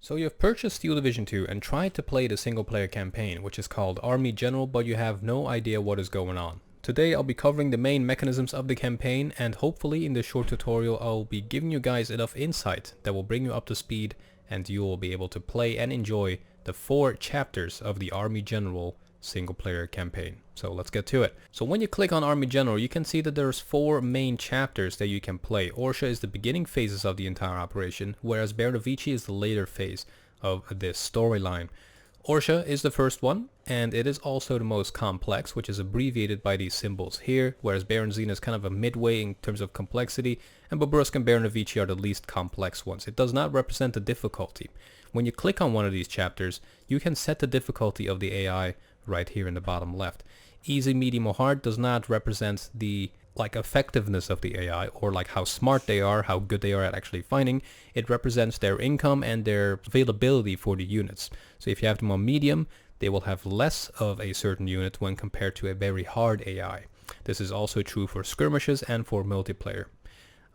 So you've purchased Steel Division 2 and tried to play the single player campaign, which is called Army General, but you have no idea what is going on. Today I'll be covering the main mechanisms of the campaign, and hopefully in this short tutorial I'll be giving you guys enough insight that will bring you up to speed and you will be able to play and enjoy the 4 chapters of the Army General single player campaign. So let's get to it. So when you click on Army General, you can see that there's 4 main chapters that you can play. Orsha is the beginning phases of the entire operation, whereas Bernovici is the later phase of this storyline. Orsha is the first one, and it is also the most complex, which is abbreviated by these symbols here, whereas Berenzina is kind of a midway in terms of complexity, and Bobrusk and Bernovici are the least complex ones. It does not represent the difficulty. When you click on one of these chapters, you can set the difficulty of the AI right here in the bottom left. Easy, medium, or hard does not represent the effectiveness of the AI or how smart they are, how good they are at actually fighting. It represents their income and their availability for the units. So if you have them on medium, they will have less of a certain unit when compared to a very hard AI. This is also true for skirmishes and for multiplayer.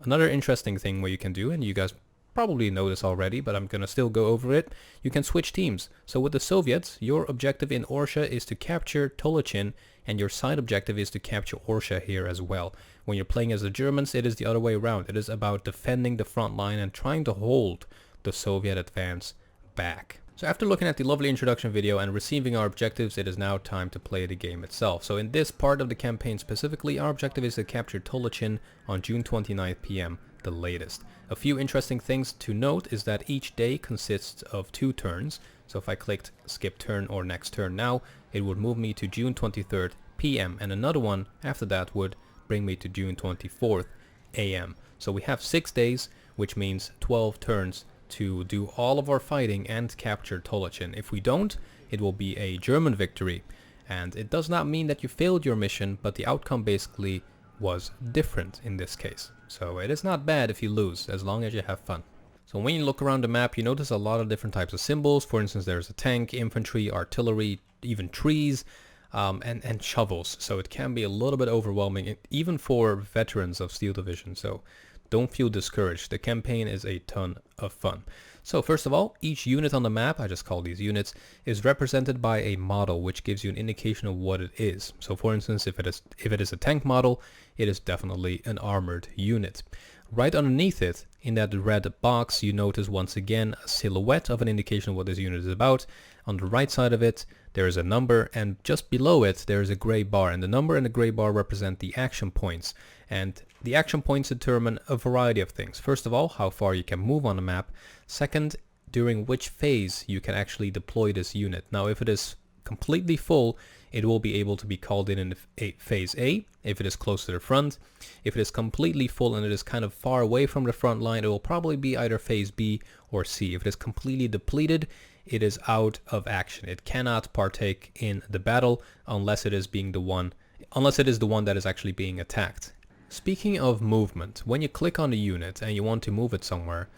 Another interesting thing what you can do, and you guys probably know this already, but I'm gonna still go over it, you can switch teams. So with the Soviets, your objective in Orsha is to capture Tolochin, and your side objective is to capture Orsha here as well. When you're playing as the Germans, it is the other way around. It is about defending the front line and trying to hold the Soviet advance back. So after looking at the lovely introduction video and receiving our objectives, it is now time to play the game itself. So in this part of the campaign specifically, our objective is to capture Tolochin on June 29th PM, the latest. A few interesting things to note is that each day consists of 2 turns. So if I clicked skip turn or next turn now, it would move me to June 23rd PM, and another one after that would bring me to June 24th AM. So we have 6 days, which means 12 turns to do all of our fighting and capture Tolochin. If we don't, it will be a German victory, and it does not mean that you failed your mission, but the outcome basically was different in this case. So it is not bad if you lose, as long as you have fun. So when you look around the map, you notice a lot of different types of symbols. For instance, there's a tank, infantry, artillery, even trees, and shovels. So it can be a little bit overwhelming, even for veterans of Steel Division. So don't feel discouraged. The campaign is a ton of fun. So first of all, each unit on the map, I just call these units, is represented by a model, which gives you an indication of what it is. So for instance, if it is a tank model, it is definitely an armored unit. Right underneath it, in that red box, you notice once again a silhouette of an indication of what this unit is about. On the right side of it, there is a number, and just below it, there is a gray bar. And the number and the gray bar represent the action points. And the action points determine a variety of things. First of all, how far you can move on the map. Second, during which phase you can actually deploy this unit. Now, if it is completely full, it will be able to be called in phase A, if it is close to the front. If it is completely full and it is kind of far away from the front line, it will probably be either phase B or C. If it is completely depleted, it is out of action. It cannot partake in the battle unless it is the one that is actually being attacked. Speaking of movement, when you click on the unit and you want to move it somewhere,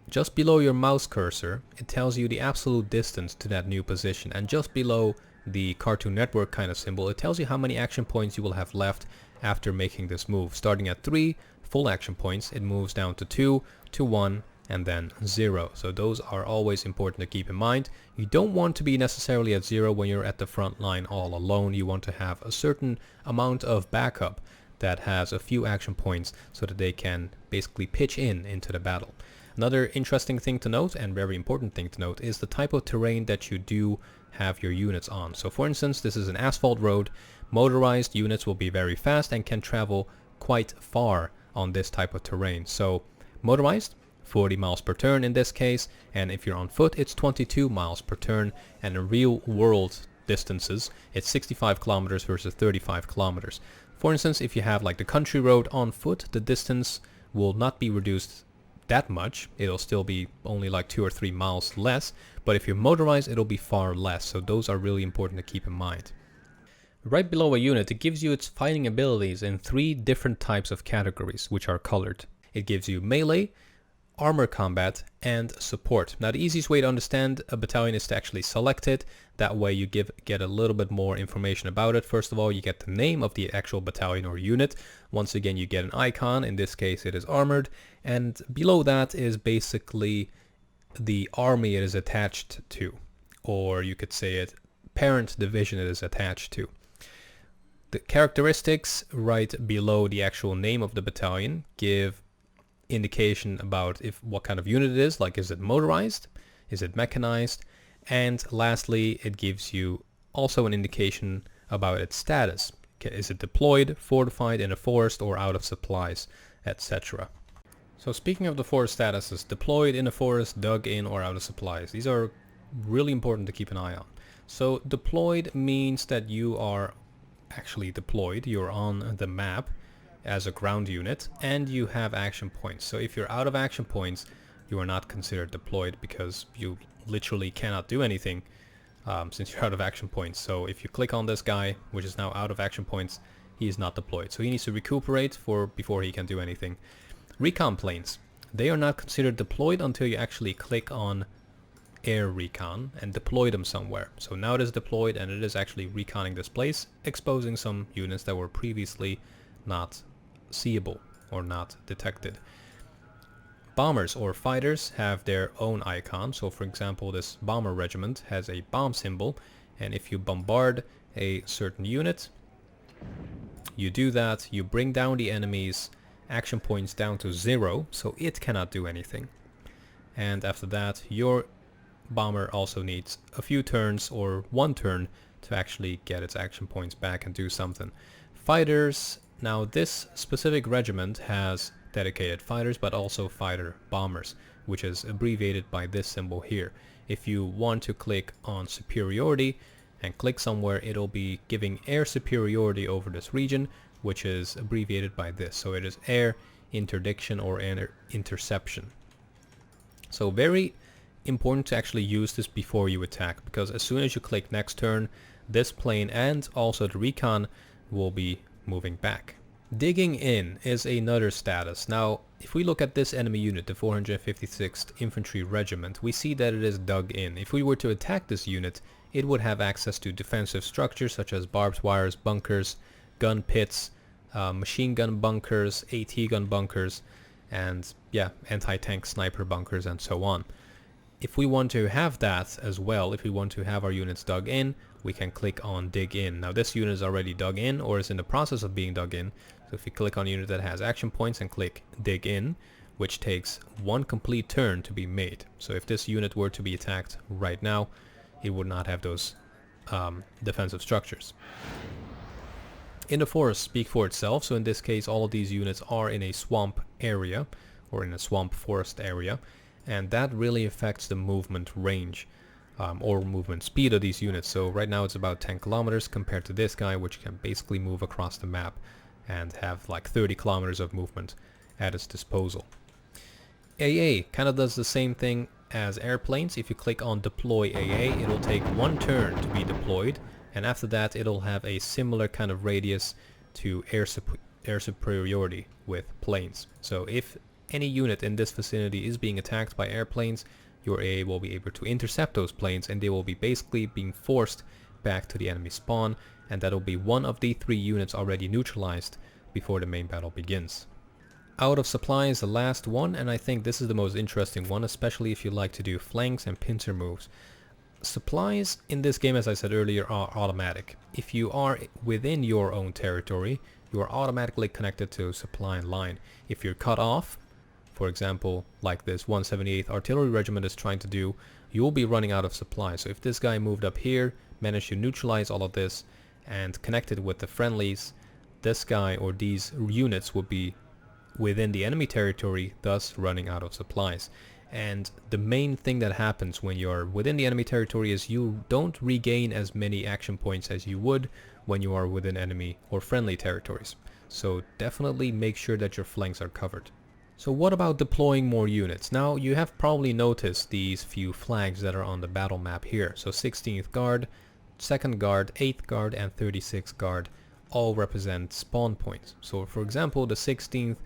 just below your mouse cursor, it tells you the absolute distance to that new position, and just below the Cartoon Network kind of symbol, it tells you how many action points you will have left after making this move. Starting at 3 full action points, it moves down to 2, to 1, and then 0. So those are always important to keep in mind. You don't want to be necessarily at 0 when you're at the front line all alone. You want to have a certain amount of backup that has a few action points so that they can basically pitch into the battle. Another interesting thing to note, and very important thing to note, is the type of terrain that you do have your units on. So for instance, this is an asphalt road. Motorized units will be very fast and can travel quite far on this type of terrain. So motorized, 40 miles per turn in this case, and if you're on foot, it's 22 miles per turn, and in real world distances, it's 65 kilometers versus 35 kilometers. For instance, if you have the country road on foot, the distance will not be reduced that much. It'll still be only 2 or 3 miles less, but if you're motorized, it'll be far less. So those are really important to keep in mind. Right below a unit, it gives you its fighting abilities in 3 different types of categories, which are colored. It gives you melee, armor combat, and support. Now the easiest way to understand a battalion is to actually select it. That way you get a little bit more information about it. First of all, you get the name of the actual battalion or unit. Once again, you get an icon. In this case, it is armored. And below that is basically the army it is attached to, or you could say it parent division it is attached to. The characteristics right below the actual name of the battalion give indication about what kind of unit it is, like is it motorized, is it mechanized, and lastly it gives you also an indication about its status. Is it deployed, fortified, in a forest, or out of supplies, etc. So speaking of the forest statuses, deployed, in a forest, dug in, or out of supplies, these are really important to keep an eye on. So deployed means that you are actually deployed, you're on the map as a ground unit, and you have action points. So if you're out of action points, you are not considered deployed because you literally cannot do anything since you're out of action points. So if you click on this guy, which is now out of action points, he is not deployed. So he needs to recuperate before he can do anything. Recon planes, they are not considered deployed until you actually click on air recon and deploy them somewhere. So now it is deployed and it is actually reconning this place, exposing some units that were previously not seeable or not detected. Bombers or fighters have their own icon. So for example, this bomber regiment has a bomb symbol, and if you bombard a certain unit, you do that, you bring down the enemy's action points down to 0, so it cannot do anything. And after that, your bomber also needs a few turns or 1 turn to actually get its action points back and do something. Fighters, now this specific regiment has dedicated fighters but also fighter bombers, which is abbreviated by this symbol here. If you want to click on superiority and click somewhere, it'll be giving air superiority over this region, which is abbreviated by this. So it is air interdiction or air interception. So very important to actually use this before you attack, because as soon as you click next turn, this plane and also the recon will be moving back. Digging in is another status. Now if we look at this enemy unit, the 456th Infantry Regiment, we see that it is dug in. If we were to attack this unit, it would have access to defensive structures such as barbed wires, bunkers, gun pits, machine gun bunkers, AT gun bunkers, and yeah, anti-tank sniper bunkers and so on. If we want to have that as well, if we want to have our units dug in, we can click on dig in. Now this unit is already dug in or is in the process of being dug in. So if you click on a unit that has action points and click dig in, which takes 1 complete turn to be made. So if this unit were to be attacked right now, it would not have those defensive structures. In the forest speak for itself. So in this case, all of these units are in a swamp area or in a swamp forest area. And that really affects the movement range or movement speed of these units. So right now it's about 10 kilometers compared to this guy, which can basically move across the map and have like 30 kilometers of movement at its disposal. AA kind of does the same thing as airplanes. If you click on deploy AA, it'll take 1 turn to be deployed, and after that it'll have a similar kind of radius to air superiority with planes. So if any unit in this vicinity is being attacked by airplanes, your AA will be able to intercept those planes and they will be basically being forced back to the enemy spawn, and that'll be one of the 3 units already neutralized before the main battle begins. Out of supply is the last one, and I think this is the most interesting one, especially if you like to do flanks and pincer moves. Supplies in this game, as I said earlier, are automatic. If you are within your own territory, you are automatically connected to a supply line. If you're cut off, for example, like this 178th Artillery Regiment is trying to do, you will be running out of supply. So if this guy moved up here, managed to neutralize all of this, and connected with the friendlies, this guy or these units would be within the enemy territory, thus running out of supplies. And the main thing that happens when you're within the enemy territory is you don't regain as many action points as you would when you are within enemy or friendly territories. So definitely make sure that your flanks are covered. So what about deploying more units? Now you have probably noticed these few flags that are on the battle map here. So 16th Guard, 2nd Guard, 8th Guard and 36th Guard all represent spawn points. So for example, the 16th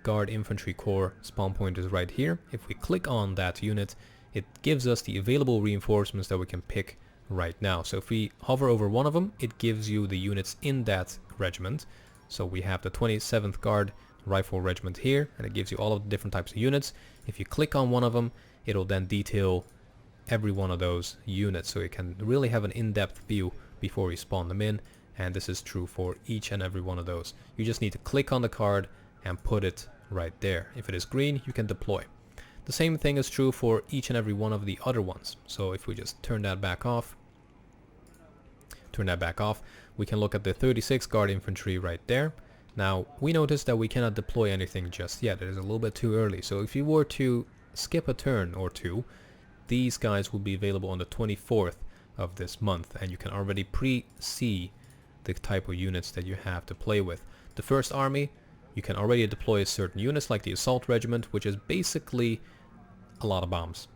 Guard Infantry Corps spawn point is right here. If we click on that unit, it gives us the available reinforcements that we can pick right now. So if we hover over one of them, it gives you the units in that regiment. So we have the 27th Guard Rifle Regiment here, and it gives you all of the different types of units. If you click on one of them, it'll then detail every one of those units, so you can really have an in-depth view before you spawn them in. And this is true for each and every one of those. You just need to click on the card and put it right there. If it is green, you can deploy. The same thing is true for each and every one of the other ones. So if we just turn that back off, we can look at the 36 guard infantry right there. Now we notice that we cannot deploy anything just yet. It is a little bit too early. So if you were to skip a turn or two, these guys will be available on the 24th of this month, and you can already pre-see the type of units that you have to play with. The first army, you can already deploy certain units like the assault regiment, which is basically a lot of bombs.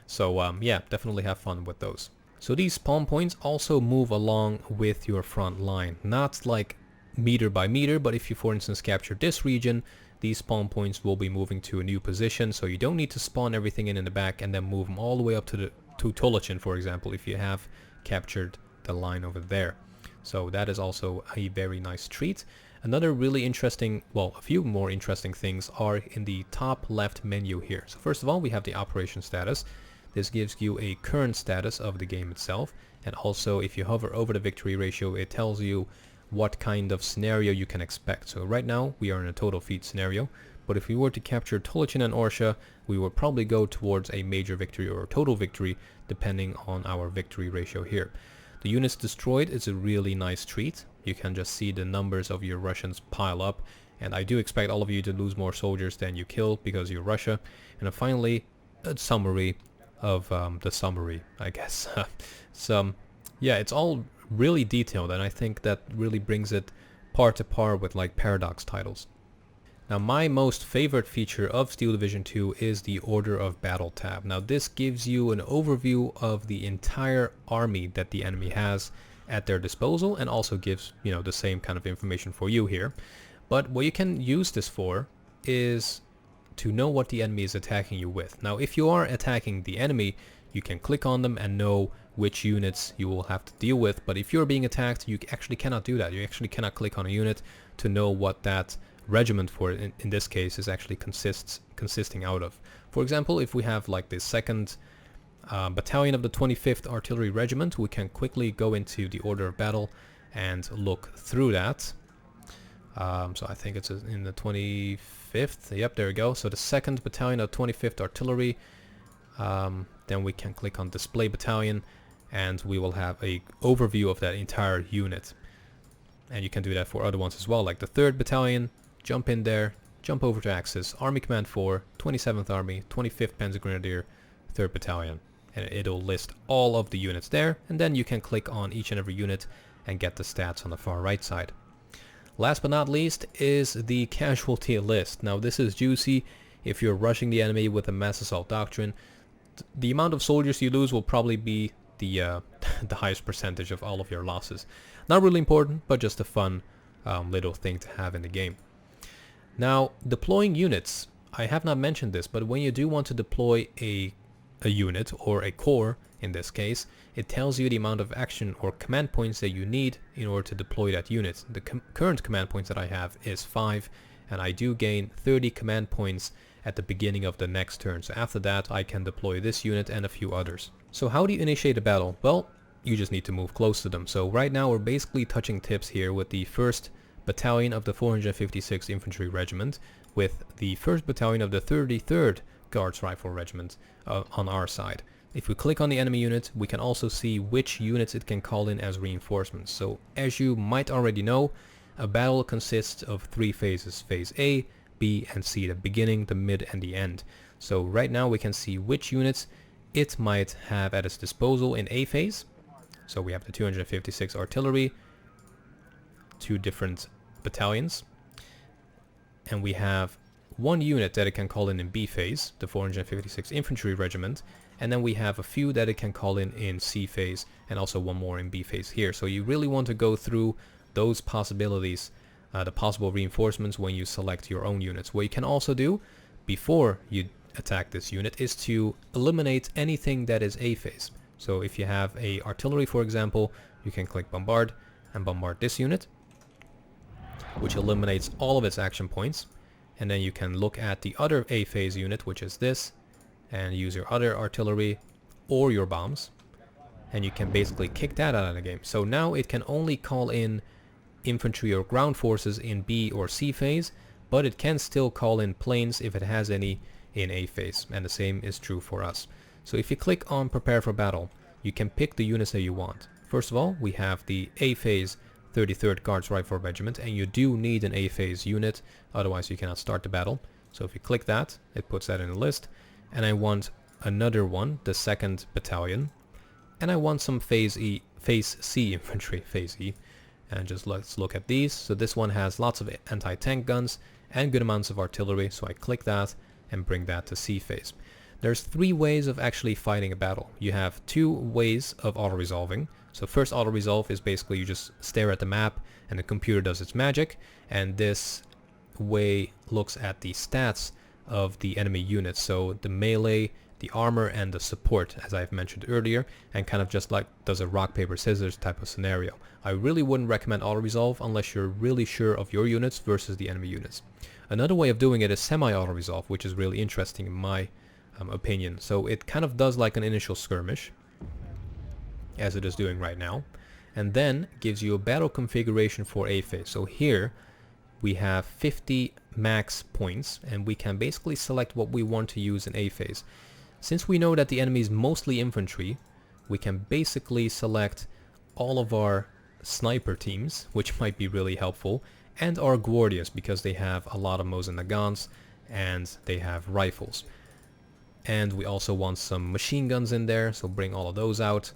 So yeah, definitely have fun with those. So these spawn points also move along with your front line, not like meter by meter, but if you for instance capture this region, these spawn points will be moving to a new position, so you don't need to spawn everything in the back and then move them all the way up to Tolichin, for example, if you have captured the line over there. So that is also a very nice treat. Another really interesting, well, a few more interesting things are in the top left menu here. So first of all, we have the operation status. This gives you a current status of the game itself, and also if you hover over the victory ratio, it tells you what kind of scenario you can expect. So right now we are in a total feat scenario, but if we were to capture Tolichin and Orsha, we would probably go towards a major victory or a total victory depending on our victory ratio here. The units destroyed is a really nice treat. You can just see the numbers of your Russians pile up, and I do expect all of you to lose more soldiers than you kill because you're Russia. And then finally, a summary of the summary, I guess. Yeah, it's all really detailed, and I think that really brings it par to par with like Paradox titles. Now my most favorite feature of Steel Division 2 is the Order of Battle tab. Now this gives you an overview of the entire army that the enemy has at their disposal, and also gives, you know, the same kind of information for you here. But what you can use this for is to know what the enemy is attacking you with. Now if you are attacking the enemy, you can click on them and know which units you will have to deal with, but if you're being attacked, you actually cannot do that. You actually cannot click on a unit to know what that regiment for it in this case is actually consisting out of. For example, if we have like the 2nd battalion of the 25th Artillery Regiment, we can quickly go into the Order of Battle and look through that. So I think it's in the 25th. Yep, there we go. So the 2nd battalion of 25th Artillery. Then we can click on Display Battalion, and we will have a overview of that entire unit. And you can do that for other ones as well, like the 3rd Battalion. Jump in there, jump over to Axis, Army Command 4, 27th Army, 25th Panzer Grenadier, 3rd Battalion. And it'll list all of the units there, and then you can click on each and every unit and get the stats on the far right side. Last but not least is the casualty list. Now this is juicy if you're rushing the enemy with a mass assault doctrine. The amount of soldiers you lose will probably be the the highest percentage of all of your losses. Not really important, but just a fun little thing to have in the game. Now, deploying units. I have not mentioned this, but when you do want to deploy a unit, or a corps in this case, it tells you the amount of action or command points that you need in order to deploy that unit. The current command points that I have is 5, and I do gain 30 command points at the beginning of the next turn. So after that, I can deploy this unit and a few others. So how do you initiate a battle? Well, you just need to move close to them. So right now we're basically touching tips here with the 1st Battalion of the 456th Infantry Regiment, with the 1st Battalion of the 33rd Guards Rifle Regiment on our side. If we click on the enemy unit, we can also see which units it can call in as reinforcements. So as you might already know, a battle consists of 3 phases: Phase A, B, and C, the beginning, the mid, and the end. So right now we can see which units it might have at its disposal in A phase. So we have the 256 Artillery, 2 different battalions, and we have 1 unit that it can call in B phase, the 456th Infantry Regiment, and then we have a few that it can call in C phase, and also 1 more in B phase here. So you really want to go through those possibilities, the possible reinforcements, when you select your own units. What you can also do before you attack this unit is to eliminate anything that is A phase. So if you have a artillery, for example, you can click bombard and bombard this unit, which eliminates all of its action points. And then you can look at the other A phase unit, which is this, and use your other artillery or your bombs, and you can basically kick that out of the game. So now it can only call in infantry or ground forces in B or C phase, but it can still call in planes if it has any in A phase, and the same is true for us. So if you click on prepare for battle, you can pick the units that you want. First of all, we have the A phase 33rd Guards Rifle Regiment, and you do need an A phase unit, otherwise you cannot start the battle. So if you click that, it puts that in the list. And I want another one, the 2nd Battalion, and I want some phase C infantry, phase E. And just let's look at these. So this one has lots of anti-tank guns and good amounts of artillery, so I click that and bring that to C phase. There's 3 ways of actually fighting a battle. You have 2 ways of auto-resolving. So first auto-resolve is basically you just stare at the map and the computer does its magic, and this way looks at the stats of the enemy units, so the melee, the armor, and the support, as I've mentioned earlier, and kind of just like does a rock paper scissors type of scenario. I really wouldn't recommend auto-resolve unless you're really sure of your units versus the enemy units. Another way of doing it is semi-auto-resolve, which is really interesting in my opinion. So it kind of does like an initial skirmish, as it is doing right now, and then gives you a battle configuration for A phase. So here we have 50 max points, and we can basically select what we want to use in A phase. Since we know that the enemy is mostly infantry, we can basically select all of our sniper teams, which might be really helpful, and our Guardias, because they have a lot of Mosin Nagants and they have rifles. And we also want some machine guns in there, so bring all of those out.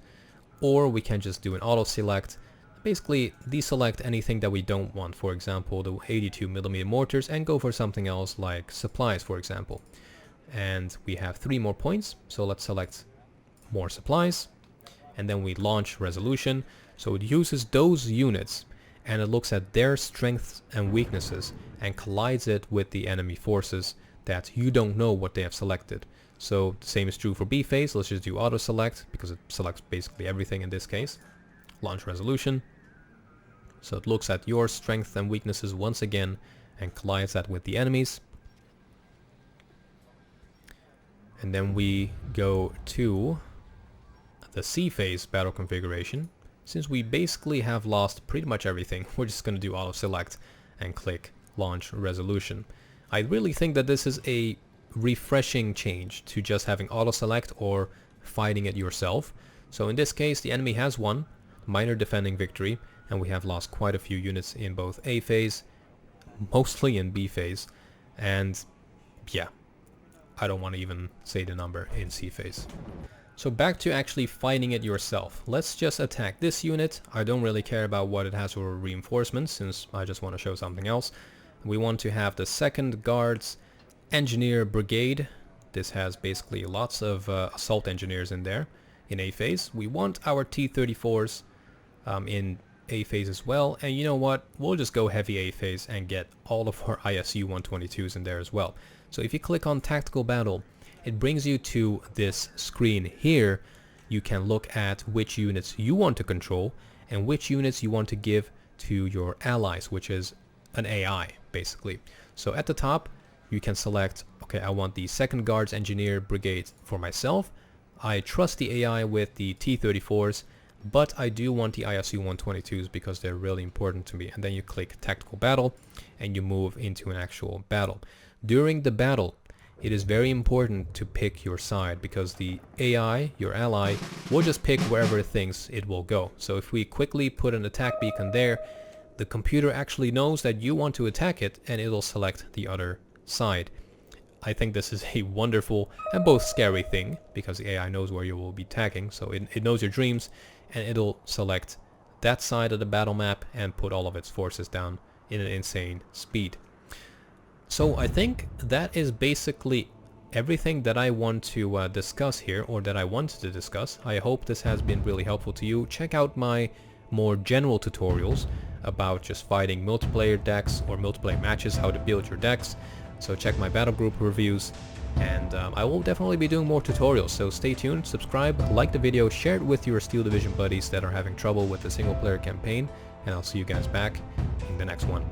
Or we can just do an auto select, basically deselect anything that we don't want, for example the 82mm mortars, and go for something else like supplies, for example. And we have 3 more points, so let's select more supplies, and then we launch resolution. So it uses those units and it looks at their strengths and weaknesses and collides it with the enemy forces that you don't know what they have selected. So the same is true for B phase. Let's just do auto select because it selects basically everything in this case. Launch resolution. So it looks at your strengths and weaknesses once again and collides that with the enemies. And then we go to the C phase battle configuration. Since we basically have lost pretty much everything, we're just going to do auto select and click launch resolution. I really think that this is a refreshing change to just having auto select or fighting it yourself. So in this case the enemy has won, minor defending victory, and we have lost quite a few units in both A phase, mostly in B phase, and yeah, I don't want to even say the number in C phase. So back to actually fighting it yourself. Let's just attack this unit. I don't really care about what it has for reinforcements, since I just want to show something else. We want to have the 2nd Guards Engineer Brigade. This has basically lots of assault engineers in there in A phase. We want our T-34s in A phase as well, and you know what, we'll just go heavy A phase and get all of our ISU 122s in there as well. So if you click on Tactical Battle, it brings you to this screen here. You can look at which units you want to control and which units you want to give to your allies, which is an AI basically. So at the top you can select, okay, I want the 2nd Guards Engineer Brigade for myself. I trust the AI with the T-34s, but I do want the ISU 122s because they're really important to me. And then you click Tactical Battle and you move into an actual battle. During the battle, it is very important to pick your side because the AI, your ally, will just pick wherever it thinks it will go. So if we quickly put an attack beacon there, the computer actually knows that you want to attack it and it'll select the other side. I think this is a wonderful and both scary thing because the AI knows where you will be attacking, so it knows your dreams and it'll select that side of the battle map and put all of its forces down in an insane speed. So I think that is basically everything that I want to discuss here, or that I wanted to discuss. I hope this has been really helpful to you. Check out my more general tutorials about just fighting multiplayer decks or multiplayer matches, how to build your decks. So check my battle group reviews, and I will definitely be doing more tutorials, so stay tuned, subscribe, like the video, share it with your Steel Division buddies that are having trouble with the single player campaign, and I'll see you guys back in the next one.